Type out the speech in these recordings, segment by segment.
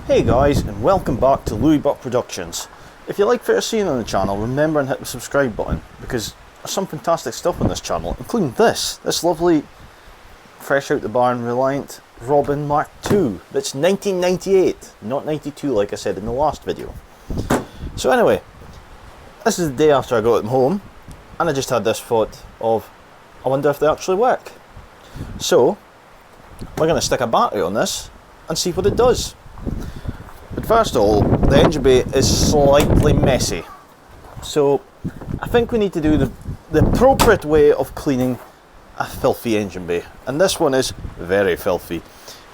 Hey guys, and welcome back to Lewi Buch Productions. If you like what you're seeing on the channel, remember and hit the subscribe button, because there's some fantastic stuff on this channel, including this lovely, fresh out the barn, Reliant Robin Mk. That's 1998, not 92 like I said in the last video. So anyway, this is the day after I got them home, and I just had this thought of, I wonder if they actually work. So, we're going to stick a battery on this and see what it does. But first of all, the engine bay is slightly messy. So I think we need to do the appropriate way of cleaning a filthy engine bay. And this one is very filthy.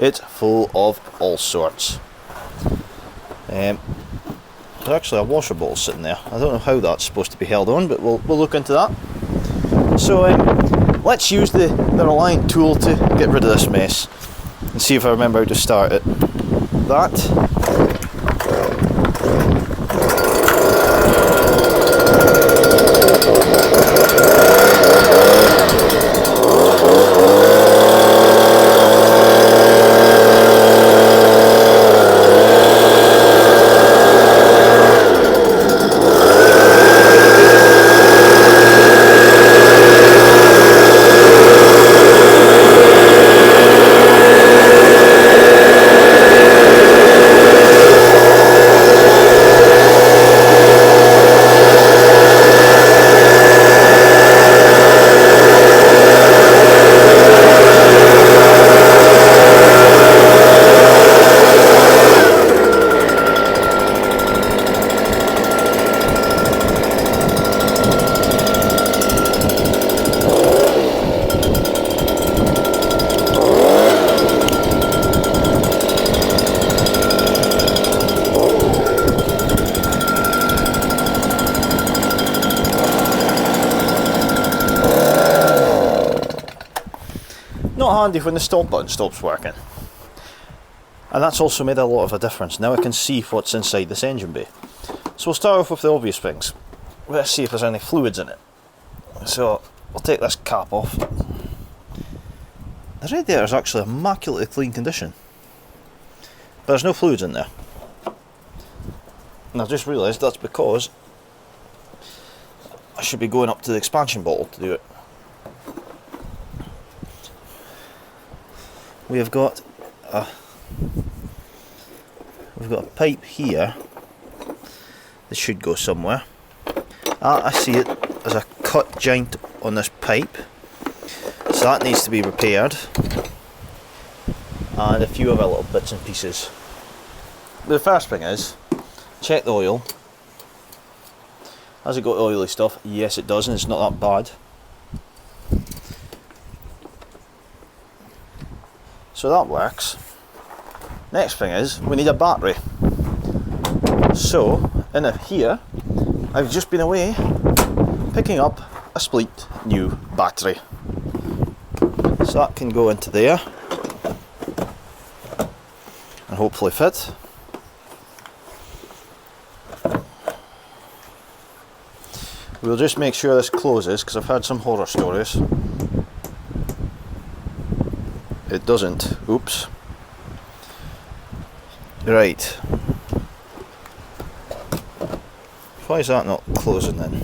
It's full of all sorts. There's actually a washer bottle sitting there. I don't know how that's supposed to be held on, but we'll look into that. So let's use the Reliant tool to get rid of this mess and see if I remember how to start it. That. Not handy when the stop button stops working, and that's also made a lot of a difference. Now I can see what's inside this engine bay. So we'll start off with the obvious things. Let's see if there's any fluids in it. So we'll take this cap off. The radiator is actually immaculately clean condition, but there's no fluids in there, and I've just realised that's because I should be going up to the expansion bottle to do it. We've got a pipe here that should go somewhere. I see it as a cut joint on this pipe, so that needs to be repaired, and a few other little bits and pieces. The first thing is, check the oil. Has it got oily stuff? Yes it does, and it's not that bad. So that works. Next thing is, we need a battery. So, in here, I've just been away picking up a split new battery. So that can go into there and hopefully fit. We'll just make sure this closes, because I've heard some horror stories. It doesn't. Oops. Right. Why is that not closing then?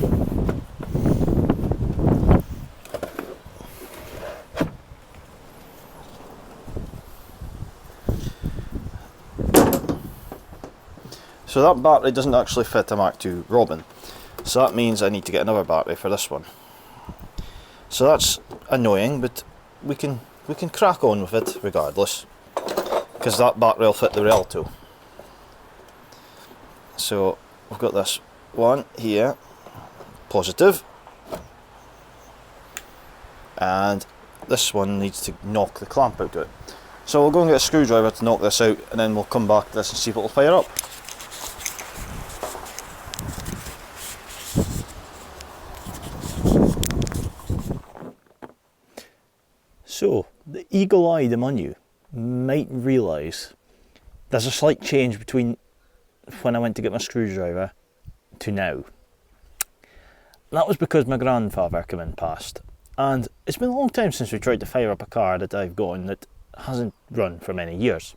So that battery doesn't actually fit a Mark II Robin. So that means I need to get another battery for this one. So that's annoying, but we can crack on with it regardless, because that battery will fit the Relto. So we've got this one here, positive, and this one needs to knock the clamp out of it. So we'll go and get a screwdriver to knock this out, and then we'll come back to this and see what will fire up. So, the eagle-eyed among you might realise there's a slight change between when I went to get my screwdriver to now. That was because my grandfather came in past, and it's been a long time since we tried to fire up a car that I've got that hasn't run for many years.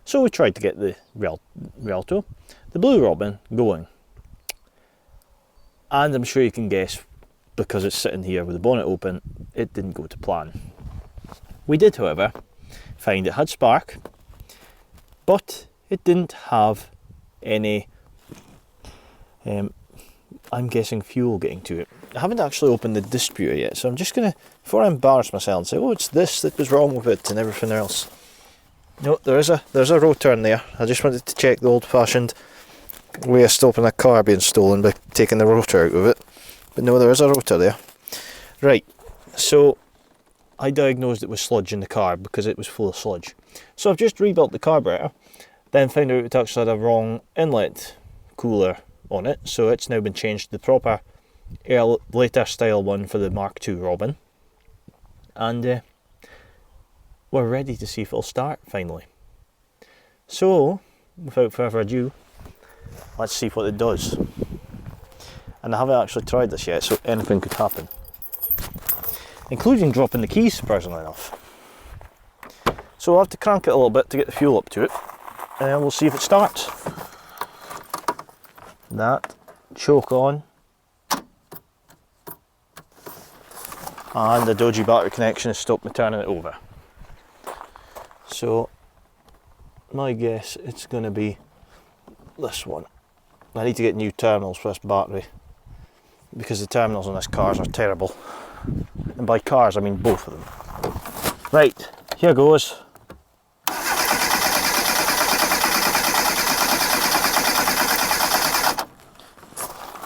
So we tried to get the Rialto, the Blue Robin, going. And I'm sure you can guess, because it's sitting here with the bonnet open, it didn't go to plan. We did, however, find it had spark, but it didn't have any, I'm guessing, fuel getting to it. I haven't actually opened the distributor yet, so I'm just going to, before I embarrass myself and say, oh, it's this that was wrong with it and everything else. No, there's a rotor in there. I just wanted to check the old-fashioned way of stopping a car being stolen by taking the rotor out of it. But no, there is a rotor there. Right, so I diagnosed it with sludge in the car because it was full of sludge. So I've just rebuilt the carburetor, then found out it actually had a wrong inlet cooler on it, so it's now been changed to the proper later style one for the Mark II Robin. And we're ready to see if it'll start finally. So, without further ado, let's see what it does. And I haven't actually tried this yet, so anything could happen. Including dropping the keys, surprisingly enough. So I'll have to crank it a little bit to get the fuel up to it, and then we'll see if it starts. That, choke on, and the dodgy battery connection has stopped me turning it over. So my guess it's going to be this one. I need to get new terminals for this battery because the terminals on this cars are terrible, and by cars I mean both of them. Right, here goes.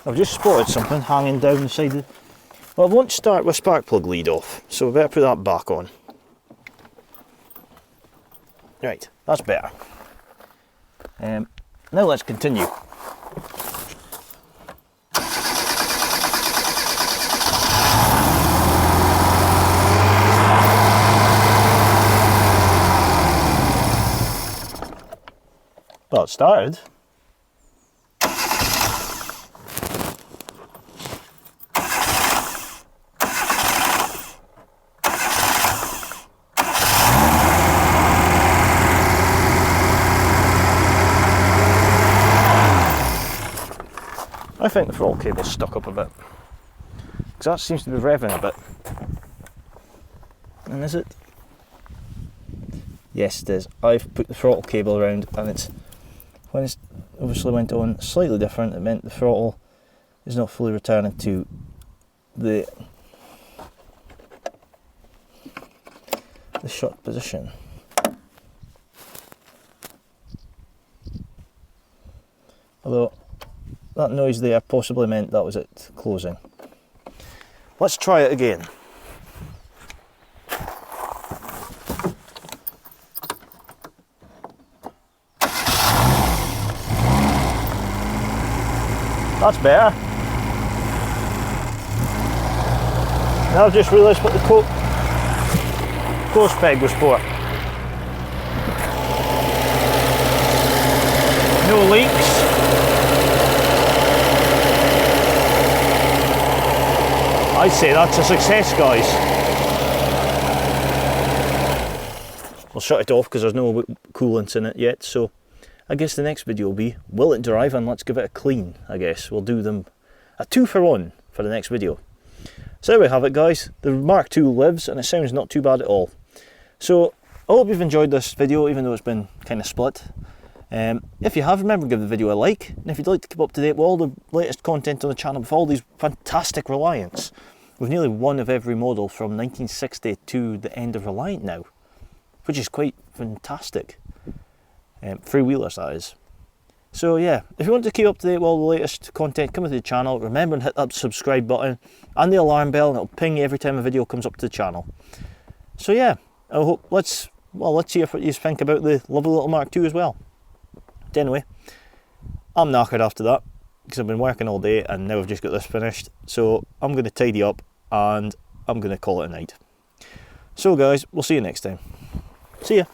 I've just spotted something hanging down the side of the... Well, I won't start with spark plug lead off, so we better put that back on. Right, that's better. Now let's continue. Well, it started. I think the throttle cable's stuck up a bit, because that seems to be revving a bit. And is it? Yes, it is. I've put the throttle cable around, and it's, when it's obviously went on slightly different, it meant the throttle is not fully returning to the shut position. Although that noise there possibly meant that was it closing. Let's try it again. That's better. Now I've just realised what the close peg was for. No leaks. I'd say that's a success, guys. We'll shut it off because there's no coolants in it yet, so I guess the next video will be, will it drive, and let's give it a clean, I guess. We'll do them a 2-for-1 for the next video. So there we have it, guys. The Mark II lives, and it sounds not too bad at all. So I hope you've enjoyed this video, even though it's been kind of split. If you have, remember, give the video a like, and if you'd like to keep up to date with all the latest content on the channel with all these fantastic Reliants, with nearly one of every model from 1960 to the end of Reliant now, which is quite fantastic. Three-wheelers, that is. So yeah, if you want to keep up to date with all the latest content coming to the channel, remember and hit that subscribe button and the alarm bell, and it'll ping you every time a video comes up to the channel. So yeah, I hope, let's see what you think about the lovely little Mark II as well. But anyway, I'm knackered after that because I've been working all day and now I've just got this finished. So I'm going to tidy up and I'm going to call it a night. So guys, we'll see you next time. See ya.